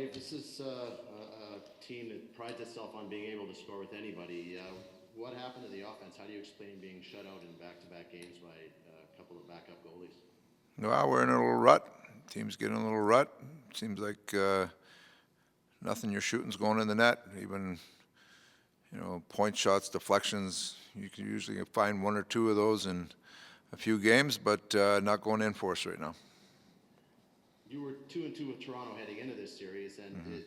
Dave, this is a team that prides itself on being able to score with anybody. What happened to the offense? How do you explain being shut out in back-to-back games by a couple of backup goalies? Well, we're in a little rut. Team's getting a little rut. Seems like nothing you're shooting's going in the net. Even, point shots, deflections, you can usually find one or two of those in a few games, but not going in for us right now. You were 2-2 with Toronto heading into this series, and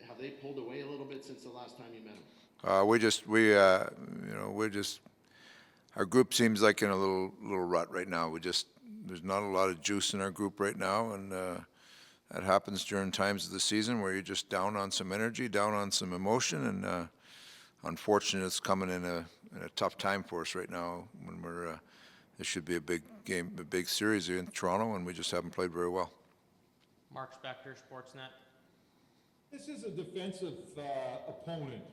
have they pulled away a little bit since the last time you met them? Our group seems like in a little rut right now. There's not a lot of juice in our group right now, and that happens during times of the season where you're just down on some energy, down on some emotion, and unfortunately, it's coming in a tough time for us right now when this should be a big game, a big series in Toronto, and we just haven't played very well. Mark Spector, Sportsnet. This is a defensive opponent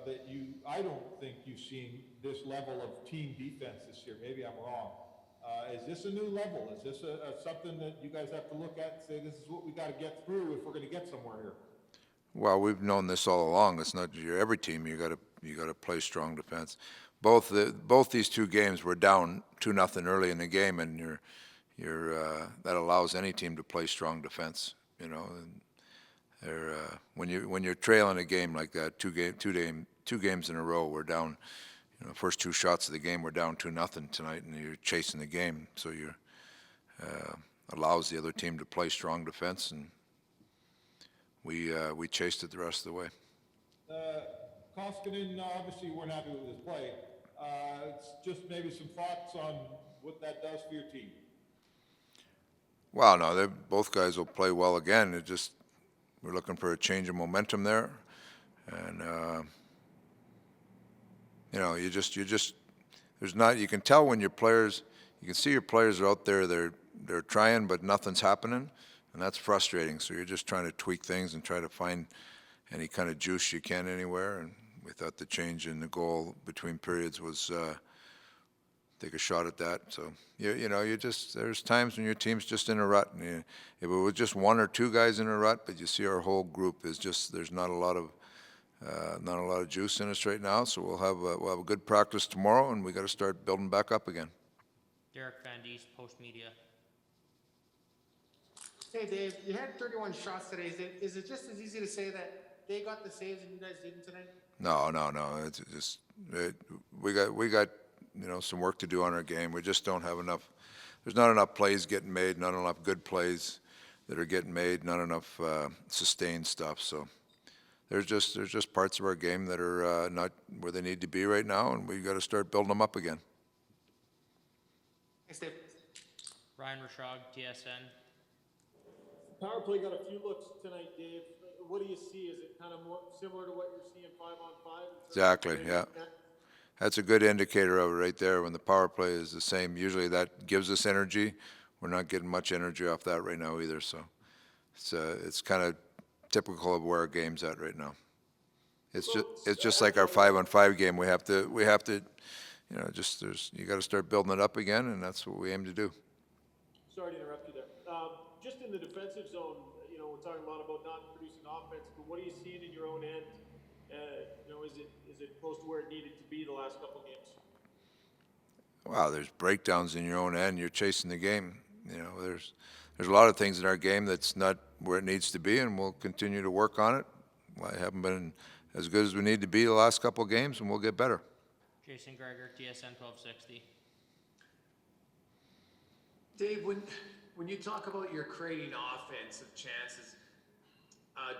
that I don't think you've seen this level of team defense this year. Maybe I'm wrong. Is this a new level? Is this something that you guys have to look at and say, this is what we got to get through if we're going to get somewhere here? Well, we've known this all along. It's not every team. You got to play strong defense. Both these two games were down 2-0 early in the game, and that allows any team to play strong defense. And when you're trailing a game like that, two games in a row, we're down. First two shots of the game, we're down 2-0 tonight, and you're chasing the game. So you allows the other team to play strong defense, and we chased it the rest of the way. Koskinen, obviously, we're not happy with his play. It's just maybe some thoughts on what that does for your team. Well, no, both guys will play well again. We're looking for a change of momentum there, and you can tell when your players, you can see your players are out there, they're trying, but nothing's happening, and that's frustrating. So you're just trying to tweak things and try to find any kind of juice you can anywhere. And we thought the change in the goal between periods was take a shot at that. So there's times when your team's just in a rut, and if it was just one or two guys in a rut, but you see our whole group is just, there's not a lot of juice in us right now. So we'll have a good practice tomorrow, and we got to start building back up again. Derek Van Diest, Post Media. Hey Dave, you had 31 shots today. Is it just as easy to say that they got the saves and you guys didn't tonight? No. It's just we got some work to do on our game. We just don't have enough. There's not enough plays getting made, not enough good plays that are getting made, not enough sustained stuff. So there's just parts of our game that are not where they need to be right now, and we got to start building them up again. Thanks, Dave. Ryan Rashog, TSN. Power play got a few looks tonight, Dave. What do you see? Is it kind of more similar to what you're seeing 5-on-5? Exactly, yeah. That's a good indicator of it right there. When the power play is the same, usually that gives us energy. We're not getting much energy off that right now either. So it's kind of typical of where our game's at right now. It's just like our 5-on-5 game. We have to you got to start building it up again, and that's what we aim to do. Sorry to interrupt you there. Just in the defensive zone, we're talking a lot about not producing offense, but what are you seeing in your own end? Is it close to where it needed to be the last couple of games? Wow, there's breakdowns in your own end. You're chasing the game. There's a lot of things in our game that's not where it needs to be, and we'll continue to work on it. I haven't been as good as we need to be the last couple of games, and we'll get better. Jason Gregor, TSN 1260. Dave, when you talk about your creating offensive chances,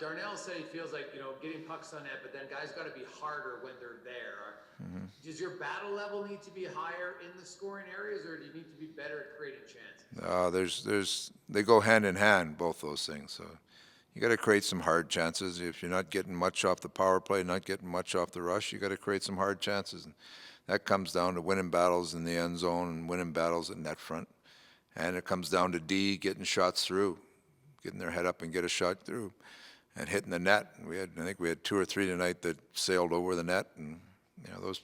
Darnell said he feels like, getting pucks on net, but then guys got to be harder when they're there. Mm-hmm. Does your battle level need to be higher in the scoring areas, or do you need to be better at creating chances? They go hand in hand, both those things. So you got to create some hard chances. If you're not getting much off the power play, not getting much off the rush, you got to create some hard chances. And that comes down to winning battles in the end zone and winning battles at net front. And it comes down to D getting shots through, getting their head up and get a shot through, and hitting the net. I think we had 2 or 3 tonight that sailed over the net, and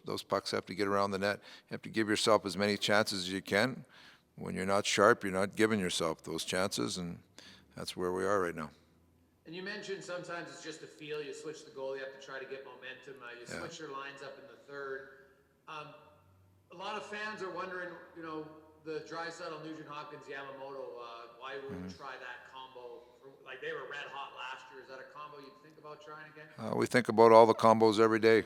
those pucks have to get around the net. You have to give yourself as many chances as you can. When you're not sharp, you're not giving yourself those chances, and that's where we are right now. And you mentioned sometimes it's just a feel. You switch the goal, you have to try to get momentum. You switch your lines up in the third. A lot of fans are wondering, you know, the Draisaitl, Nugent Hopkins, Yamamoto, why wouldn't try that combo? Like they were red hot last year. Is that a combo you'd think about trying again? We think about all the combos every day.